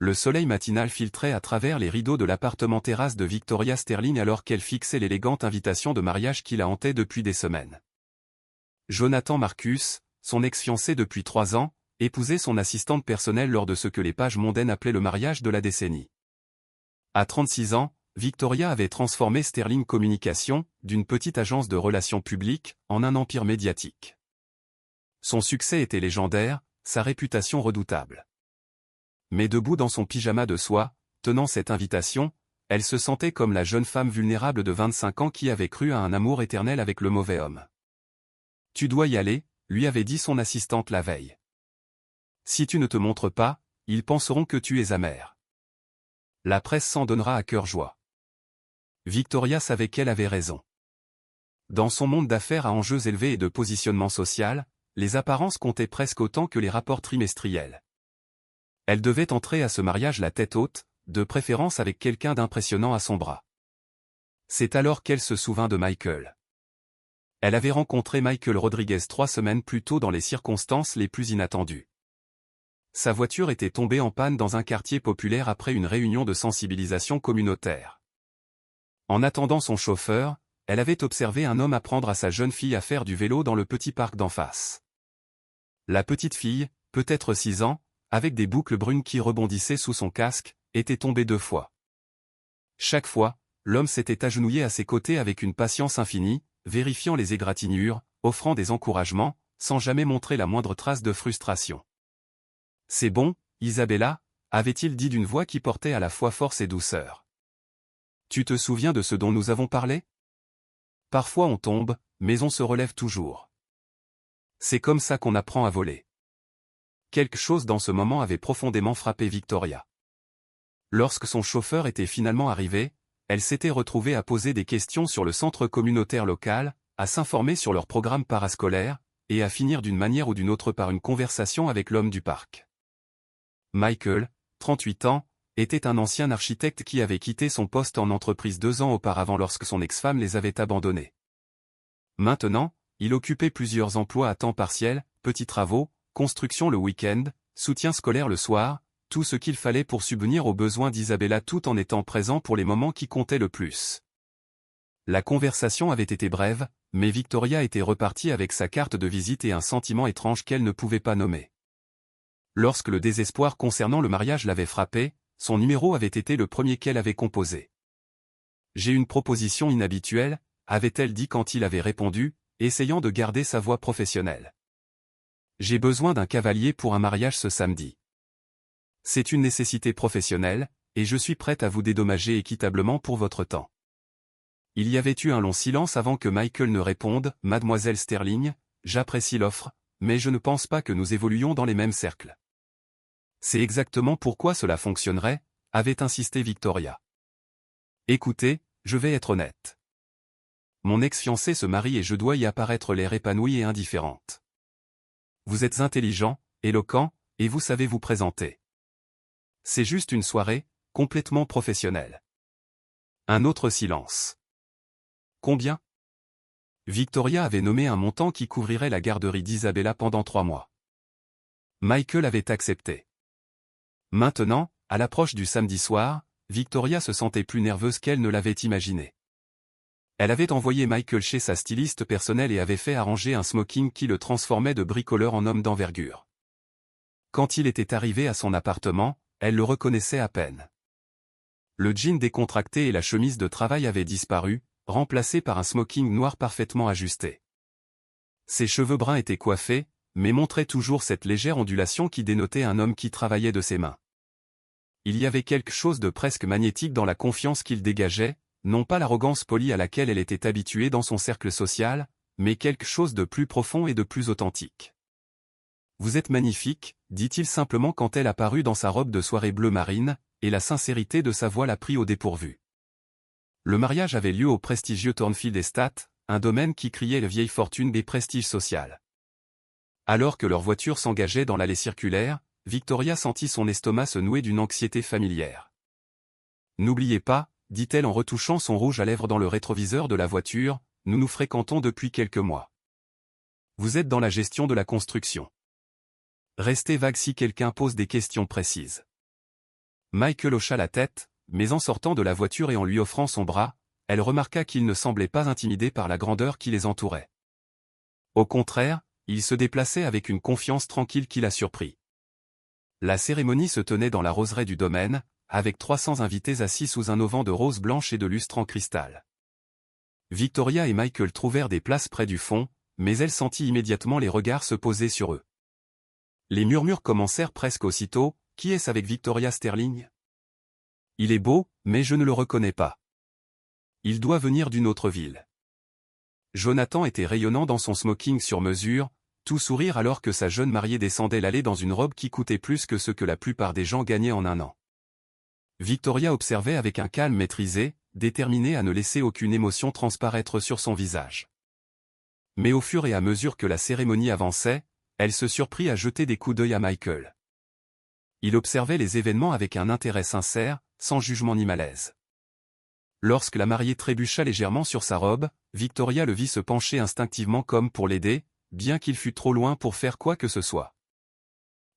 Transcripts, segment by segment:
Le soleil matinal filtrait à travers les rideaux de l'appartement-terrasse de Victoria Sterling alors qu'elle fixait l'élégante invitation de mariage qui la hantait depuis des semaines. Jonathan Marcus, son ex-fiancé depuis 3 ans, épousait son assistante personnelle lors de ce que les pages mondaines appelaient le mariage de la décennie. À 36 ans, Victoria avait transformé Sterling Communications, d'une petite agence de relations publiques, en un empire médiatique. Son succès était légendaire, sa réputation redoutable. Mais debout dans son pyjama de soie, tenant cette invitation, elle se sentait comme la jeune femme vulnérable de 25 ans qui avait cru à un amour éternel avec le mauvais homme. « Tu dois y aller », lui avait dit son assistante la veille. « Si tu ne te montres pas, ils penseront que tu es amère. » La presse s'en donnera à cœur joie. Victoria savait qu'elle avait raison. Dans son monde d'affaires à enjeux élevés et de positionnement social, les apparences comptaient presque autant que les rapports trimestriels. Elle devait entrer à ce mariage la tête haute, de préférence avec quelqu'un d'impressionnant à son bras. C'est alors qu'elle se souvint de Michael. Elle avait rencontré Michael Rodriguez 3 semaines plus tôt dans les circonstances les plus inattendues. Sa voiture était tombée en panne dans un quartier populaire après une réunion de sensibilisation communautaire. En attendant son chauffeur, elle avait observé un homme apprendre à sa jeune fille à faire du vélo dans le petit parc d'en face. La petite fille, peut-être 6 ans, avec des boucles brunes qui rebondissaient sous son casque, était tombée 2 fois. Chaque fois, l'homme s'était agenouillé à ses côtés avec une patience infinie, vérifiant les égratignures, offrant des encouragements, sans jamais montrer la moindre trace de frustration. « C'est bon, Isabella », avait-il dit d'une voix qui portait à la fois force et douceur. « Tu te souviens de ce dont nous avons parlé ? Parfois on tombe, mais on se relève toujours. C'est comme ça qu'on apprend à voler. » Quelque chose dans ce moment avait profondément frappé Victoria. Lorsque son chauffeur était finalement arrivé, elle s'était retrouvée à poser des questions sur le centre communautaire local, à s'informer sur leur programme parascolaire, et à finir d'une manière ou d'une autre par une conversation avec l'homme du parc. Michael, 38 ans, était un ancien architecte qui avait quitté son poste en entreprise 2 ans auparavant lorsque son ex-femme les avait abandonnés. Maintenant, il occupait plusieurs emplois à temps partiel, petits travaux, construction le week-end, soutien scolaire le soir, tout ce qu'il fallait pour subvenir aux besoins d'Isabella tout en étant présent pour les moments qui comptaient le plus. La conversation avait été brève, mais Victoria était repartie avec sa carte de visite et un sentiment étrange qu'elle ne pouvait pas nommer. Lorsque le désespoir concernant le mariage l'avait frappé, son numéro avait été le premier qu'elle avait composé. « J'ai une proposition inhabituelle », avait-elle dit quand il avait répondu, essayant de garder sa voix professionnelle. J'ai besoin d'un cavalier pour un mariage ce samedi. C'est une nécessité professionnelle, et je suis prête à vous dédommager équitablement pour votre temps. Il y avait eu un long silence avant que Michael ne réponde, « Mademoiselle Sterling, j'apprécie l'offre, mais je ne pense pas que nous évoluions dans les mêmes cercles. » C'est exactement pourquoi cela fonctionnerait, avait insisté Victoria. Écoutez, je vais être honnête. Mon ex-fiancée se marie et je dois y apparaître l'air épanoui et indifférente. Vous êtes intelligent, éloquent, et vous savez vous présenter. C'est juste une soirée, complètement professionnelle. Un autre silence. Combien ? Victoria avait nommé un montant qui couvrirait la garderie d'Isabella pendant 3 mois. Michael avait accepté. Maintenant, à l'approche du samedi soir, Victoria se sentait plus nerveuse qu'elle ne l'avait imaginé. Elle avait envoyé Michael chez sa styliste personnelle et avait fait arranger un smoking qui le transformait de bricoleur en homme d'envergure. Quand il était arrivé à son appartement, elle le reconnaissait à peine. Le jean décontracté et la chemise de travail avaient disparu, remplacés par un smoking noir parfaitement ajusté. Ses cheveux bruns étaient coiffés, mais montraient toujours cette légère ondulation qui dénotait un homme qui travaillait de ses mains. Il y avait quelque chose de presque magnétique dans la confiance qu'il dégageait, non pas l'arrogance polie à laquelle elle était habituée dans son cercle social, mais quelque chose de plus profond et de plus authentique. « Vous êtes magnifique », dit-il simplement quand elle apparut dans sa robe de soirée bleu marine, et la sincérité de sa voix la prit au dépourvu. Le mariage avait lieu au prestigieux Thornfield Estate, un domaine qui criait la vieille fortune des prestiges sociaux. Alors que leur voiture s'engageait dans l'allée circulaire, Victoria sentit son estomac se nouer d'une anxiété familière. « N'oubliez pas, » dit-elle en retouchant son rouge à lèvres dans le rétroviseur de la voiture, « nous nous fréquentons depuis quelques mois. Vous êtes dans la gestion de la construction. Restez vague si quelqu'un pose des questions précises. Michael hocha la tête, mais en sortant de la voiture et en lui offrant son bras, elle remarqua qu'il ne semblait pas intimidé par la grandeur qui les entourait. Au contraire, il se déplaçait avec une confiance tranquille qui la surprit. La cérémonie se tenait dans la roseraie du domaine, avec 300 invités assis sous un auvent de roses blanches et de lustre en cristal. Victoria et Michael trouvèrent des places près du fond, mais elle sentit immédiatement les regards se poser sur eux. Les murmures commencèrent presque aussitôt. « Qui est-ce avec Victoria Sterling ? Il est beau, mais je ne le reconnais pas. Il doit venir d'une autre ville. » Jonathan était rayonnant dans son smoking sur mesure, tout sourire alors que sa jeune mariée descendait l'allée dans une robe qui coûtait plus que ce que la plupart des gens gagnaient en un an. Victoria observait avec un calme maîtrisé, déterminée à ne laisser aucune émotion transparaître sur son visage. Mais au fur et à mesure que la cérémonie avançait, elle se surprit à jeter des coups d'œil à Michael. Il observait les événements avec un intérêt sincère, sans jugement ni malaise. Lorsque la mariée trébucha légèrement sur sa robe, Victoria le vit se pencher instinctivement comme pour l'aider, bien qu'il fût trop loin pour faire quoi que ce soit.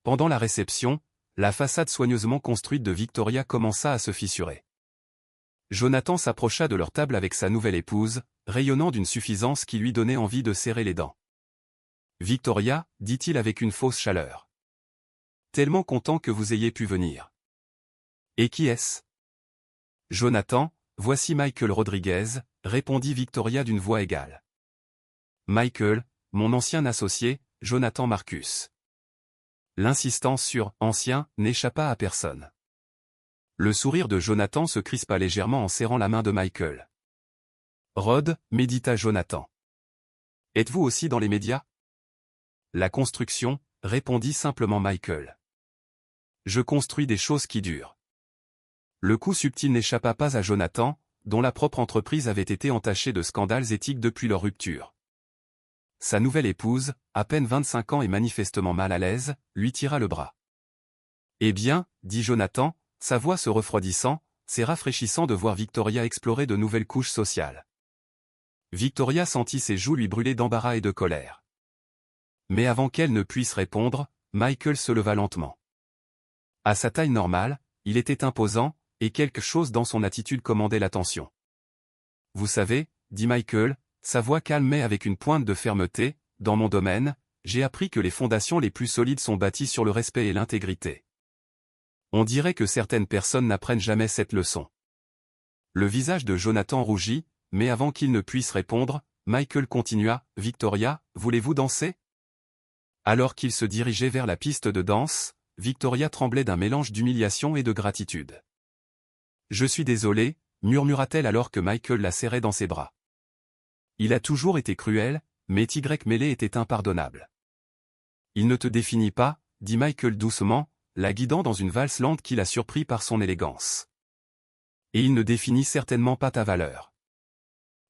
Pendant la réception, la façade soigneusement construite de Victoria commença à se fissurer. Jonathan s'approcha de leur table avec sa nouvelle épouse, rayonnant d'une suffisance qui lui donnait envie de serrer les dents. « Victoria, dit-il avec une fausse chaleur. Tellement content que vous ayez pu venir. Et qui est-ce ? Jonathan, voici Michael Rodriguez, répondit Victoria d'une voix égale. Michael, mon ancien associé, Jonathan Marcus. L'insistance sur « ancien » n'échappa à personne. Le sourire de Jonathan se crispa légèrement en serrant la main de Michael. Rod, médita Jonathan. Êtes-vous aussi dans les médias ? La construction, répondit simplement Michael. Je construis des choses qui durent. Le coup subtil n'échappa pas à Jonathan, dont la propre entreprise avait été entachée de scandales éthiques depuis leur rupture. Sa nouvelle épouse, à peine 25 ans et manifestement mal à l'aise, lui tira le bras. Eh bien, dit Jonathan, sa voix se refroidissant, c'est rafraîchissant de voir Victoria explorer de nouvelles couches sociales. Victoria sentit ses joues lui brûler d'embarras et de colère. Mais avant qu'elle ne puisse répondre, Michael se leva lentement. À sa taille normale, il était imposant, et quelque chose dans son attitude commandait l'attention. Vous savez, dit Michael, sa voix calme mais avec une pointe de fermeté, dans mon domaine, j'ai appris que les fondations les plus solides sont bâties sur le respect et l'intégrité. On dirait que certaines personnes n'apprennent jamais cette leçon. Le visage de Jonathan rougit, mais avant qu'il ne puisse répondre, Michael continua, « Victoria, voulez-vous danser ?» Alors qu'il se dirigeait vers la piste de danse, Victoria tremblait d'un mélange d'humiliation et de gratitude. « Je suis désolée, » murmura-t-elle alors que Michael la serrait dans ses bras. Il a toujours été cruel, mais Y mêlé était impardonnable. Il ne te définit pas, dit Michael doucement, la guidant dans une valse lente qui la surprit par son élégance. Et il ne définit certainement pas ta valeur.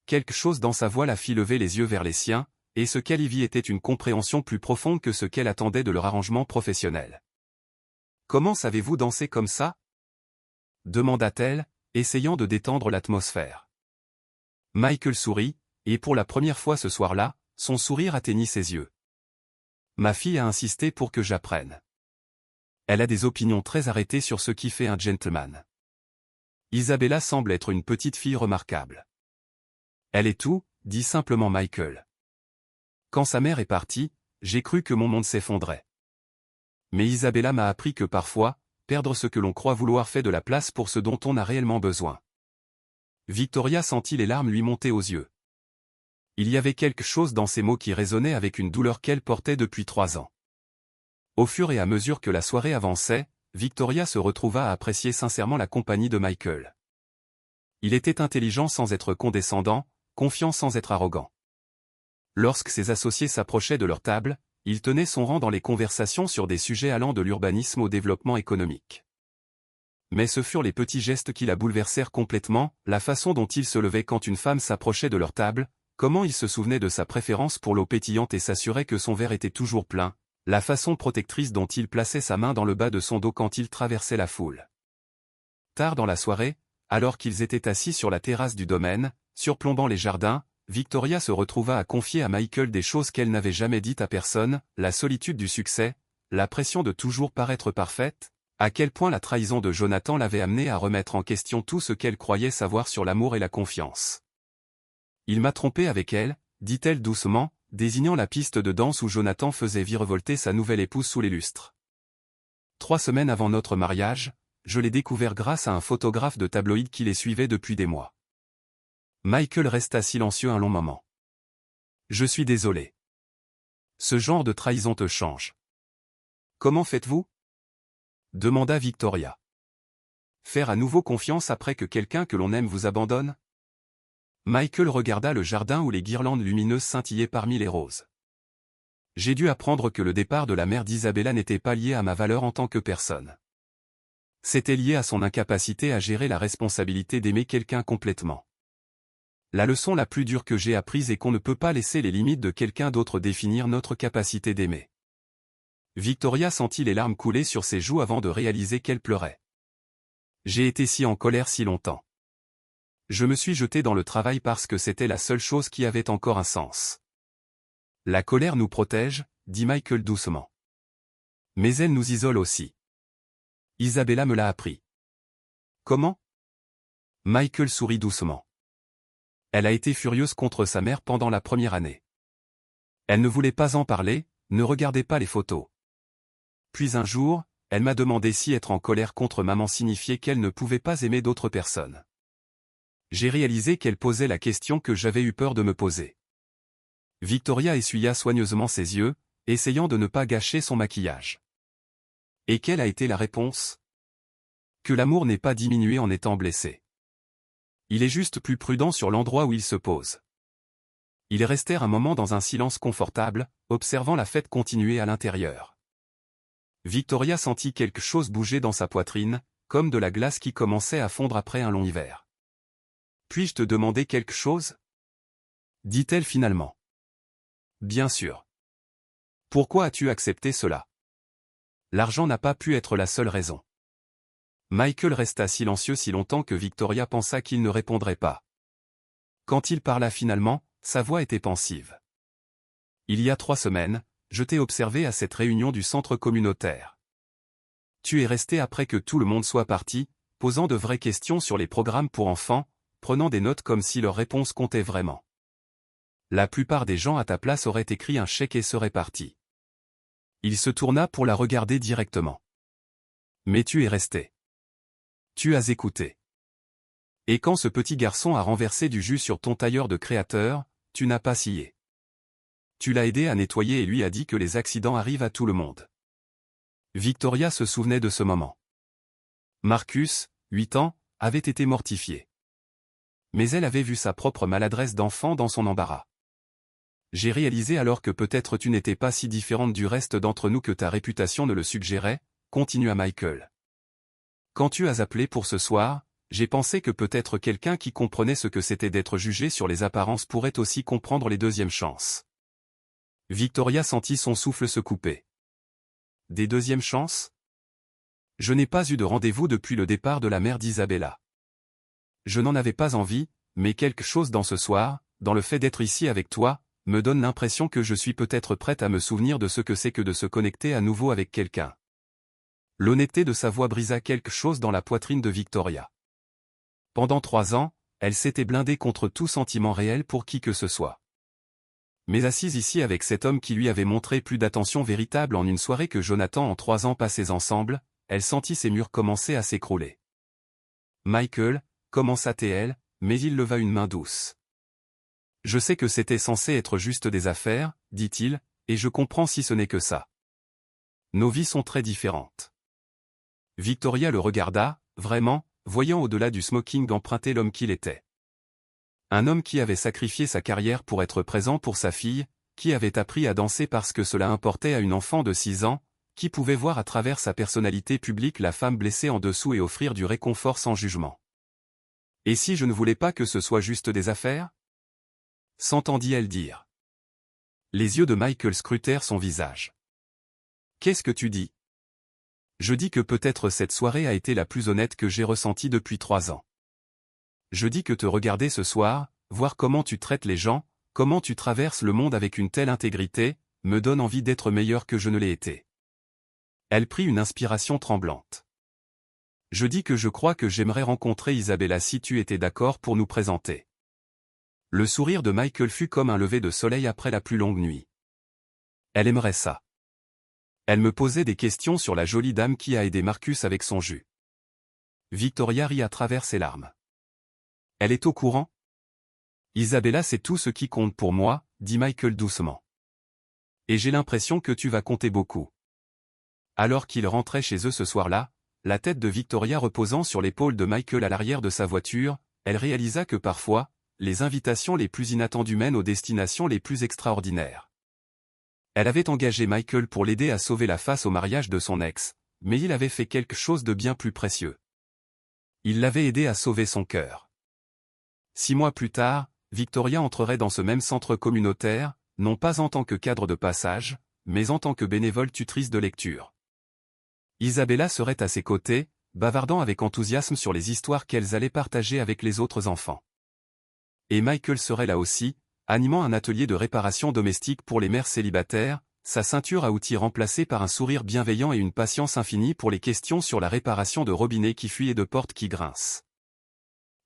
Quelque chose dans sa voix la fit lever les yeux vers les siens, et ce qu'elle y vit était une compréhension plus profonde que ce qu'elle attendait de leur arrangement professionnel. « Comment savez-vous danser comme ça ?» demanda-t-elle, essayant de détendre l'atmosphère. Michael sourit, et pour la première fois ce soir-là, son sourire atteignit ses yeux. « Ma fille a insisté pour que j'apprenne. Elle a des opinions très arrêtées sur ce qui fait un gentleman. Isabella semble être une petite fille remarquable. Elle est tout, dit simplement Michael. Quand sa mère est partie, j'ai cru que mon monde s'effondrait. Mais Isabella m'a appris que parfois, perdre ce que l'on croit vouloir fait de la place pour ce dont on a réellement besoin. » Victoria sentit les larmes lui monter aux yeux. Il y avait quelque chose dans ces mots qui résonnait avec une douleur qu'elle portait depuis 3 ans. Au fur et à mesure que la soirée avançait, Victoria se retrouva à apprécier sincèrement la compagnie de Michael. Il était intelligent sans être condescendant, confiant sans être arrogant. Lorsque ses associés s'approchaient de leur table, il tenait son rang dans les conversations sur des sujets allant de l'urbanisme au développement économique. Mais ce furent les petits gestes qui la bouleversèrent complètement, la façon dont il se levait quand une femme s'approchait de leur table, comment il se souvenait de sa préférence pour l'eau pétillante et s'assurait que son verre était toujours plein, la façon protectrice dont il plaçait sa main dans le bas de son dos quand il traversait la foule. Tard dans la soirée, alors qu'ils étaient assis sur la terrasse du domaine, surplombant les jardins, Victoria se retrouva à confier à Michael des choses qu'elle n'avait jamais dites à personne, la solitude du succès, la pression de toujours paraître parfaite, À quel point la trahison de Jonathan l'avait amenée à remettre en question tout ce qu'elle croyait savoir sur l'amour et la confiance. Il m'a trompé avec elle, dit-elle doucement, désignant la piste de danse où Jonathan faisait virevolter sa nouvelle épouse sous les lustres. 3 semaines avant notre mariage, je l'ai découvert grâce à un photographe de tabloïd qui les suivait depuis des mois. Michael resta silencieux un long moment. Je suis désolé. Ce genre de trahison te change. Comment faites-vous? Demanda Victoria. Faire à nouveau confiance après que quelqu'un que l'on aime vous abandonne? Michael regarda le jardin où les guirlandes lumineuses scintillaient parmi les roses. J'ai dû apprendre que le départ de la mère d'Isabella n'était pas lié à ma valeur en tant que personne. C'était lié à son incapacité à gérer la responsabilité d'aimer quelqu'un complètement. La leçon la plus dure que j'ai apprise est qu'on ne peut pas laisser les limites de quelqu'un d'autre définir notre capacité d'aimer. Victoria sentit les larmes couler sur ses joues avant de réaliser qu'elle pleurait. J'ai été si en colère si longtemps. Je me suis jeté dans le travail parce que c'était la seule chose qui avait encore un sens. La colère nous protège, dit Michael doucement. Mais elle nous isole aussi. Isabella me l'a appris. Comment? Michael sourit doucement. Elle a été furieuse contre sa mère pendant la première année. Elle ne voulait pas en parler, ne regardait pas les photos. Puis un jour, elle m'a demandé si être en colère contre maman signifiait qu'elle ne pouvait pas aimer d'autres personnes. J'ai réalisé qu'elle posait la question que j'avais eu peur de me poser. Victoria essuya soigneusement ses yeux, essayant de ne pas gâcher son maquillage. Et quelle a été la réponse? Que l'amour n'est pas diminué en étant blessé. Il est juste plus prudent sur l'endroit où il se pose. Ils restèrent un moment dans un silence confortable, observant la fête continuer à l'intérieur. Victoria sentit quelque chose bouger dans sa poitrine, comme de la glace qui commençait à fondre après un long hiver. « Puis-je te demander quelque chose ?» dit-elle finalement. « Bien sûr. Pourquoi as-tu accepté cela? L'argent n'a pas pu être la seule raison. » Michael resta silencieux si longtemps que Victoria pensa qu'il ne répondrait pas. Quand il parla finalement, sa voix était pensive. « Il y a 3 semaines, je t'ai observé à cette réunion du centre communautaire. Tu es resté après que tout le monde soit parti, posant de vraies questions sur les programmes pour enfants, prenant des notes comme si leurs réponses comptaient vraiment. La plupart des gens à ta place auraient écrit un chèque et seraient partis. » Il se tourna pour la regarder directement. « Mais tu es resté. Tu as écouté. Et quand ce petit garçon a renversé du jus sur ton tailleur de créateur, tu n'as pas scié. Tu l'as aidé à nettoyer et lui a dit que les accidents arrivent à tout le monde. » Victoria se souvenait de ce moment. Marcus, 8 ans, avait été mortifié. Mais elle avait vu sa propre maladresse d'enfant dans son embarras. J'ai réalisé alors que peut-être tu n'étais pas si différente du reste d'entre nous que ta réputation ne le suggérait, continua Michael. Quand tu as appelé pour ce soir, j'ai pensé que peut-être quelqu'un qui comprenait ce que c'était d'être jugé sur les apparences pourrait aussi comprendre les deuxièmes chances. Victoria sentit son souffle se couper. Des deuxièmes chances? Je n'ai pas eu de rendez-vous depuis le départ de la mère d'Isabella. Je n'en avais pas envie, mais quelque chose dans ce soir, dans le fait d'être ici avec toi, me donne l'impression que je suis peut-être prête à me souvenir de ce que c'est que de se connecter à nouveau avec quelqu'un. L'honnêteté de sa voix brisa quelque chose dans la poitrine de Victoria. Pendant 3 ans, elle s'était blindée contre tout sentiment réel pour qui que ce soit. Mais assise ici avec cet homme qui lui avait montré plus d'attention véritable en une soirée que Jonathan en 3 ans passés ensemble, elle sentit ses murs commencer à s'écrouler. Michael, commença-t-elle, mais il leva une main douce. Je sais que c'était censé être juste des affaires, dit-il, et je comprends si ce n'est que ça. Nos vies sont très différentes. Victoria le regarda, vraiment, voyant au-delà du smoking emprunté l'homme qu'il était. Un homme qui avait sacrifié sa carrière pour être présent pour sa fille, qui avait appris à danser parce que cela importait à une enfant de 6 ans, qui pouvait voir à travers sa personnalité publique la femme blessée en dessous et offrir du réconfort sans jugement. Et si je ne voulais pas que ce soit juste des affaires? S'entendit-elle dire. Les yeux de Michael scrutèrent son visage. Qu'est-ce que tu dis? Je dis que peut-être cette soirée a été la plus honnête que j'ai ressentie depuis 3 ans. Je dis que te regarder ce soir, voir comment tu traites les gens, comment tu traverses le monde avec une telle intégrité, me donne envie d'être meilleure que je ne l'ai été. Elle prit une inspiration tremblante. Je dis que je crois que j'aimerais rencontrer Isabella si tu étais d'accord pour nous présenter. Le sourire de Michael fut comme un lever de soleil après la plus longue nuit. Elle aimerait ça. Elle me posait des questions sur la jolie dame qui a aidé Marcus avec son jus. Victoria rit à travers ses larmes. Elle est au courant? Isabella, c'est tout ce qui compte pour moi, dit Michael doucement. Et j'ai l'impression que tu vas compter beaucoup. Alors qu'ils rentraient chez eux ce soir-là, la tête de Victoria reposant sur l'épaule de Michael à l'arrière de sa voiture, elle réalisa que parfois, les invitations les plus inattendues mènent aux destinations les plus extraordinaires. Elle avait engagé Michael pour l'aider à sauver la face au mariage de son ex, mais il avait fait quelque chose de bien plus précieux. Il l'avait aidé à sauver son cœur. 6 mois plus tard, Victoria entrerait dans ce même centre communautaire, non pas en tant que cadre de passage, mais en tant que bénévole tutrice de lecture. Isabella serait à ses côtés, bavardant avec enthousiasme sur les histoires qu'elles allaient partager avec les autres enfants. Et Michael serait là aussi, animant un atelier de réparation domestique pour les mères célibataires, sa ceinture à outils remplacée par un sourire bienveillant et une patience infinie pour les questions sur la réparation de robinets qui fuient et de portes qui grincent.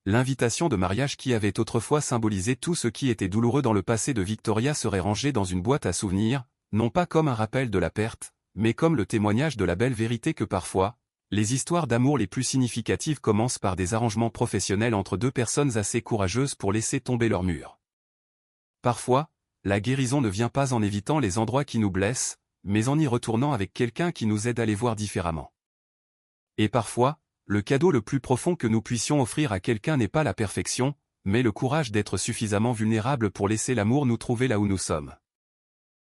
L'invitation de mariage qui avait autrefois symbolisé tout ce qui était douloureux dans le passé de Victoria serait rangée dans une boîte à souvenirs, non pas comme un rappel de la perte, mais comme le témoignage de la belle vérité que parfois, les histoires d'amour les plus significatives commencent par des arrangements professionnels entre deux personnes assez courageuses pour laisser tomber leurs murs. Parfois, la guérison ne vient pas en évitant les endroits qui nous blessent, mais en y retournant avec quelqu'un qui nous aide à les voir différemment. Et parfois, le cadeau le plus profond que nous puissions offrir à quelqu'un n'est pas la perfection, mais le courage d'être suffisamment vulnérable pour laisser l'amour nous trouver là où nous sommes.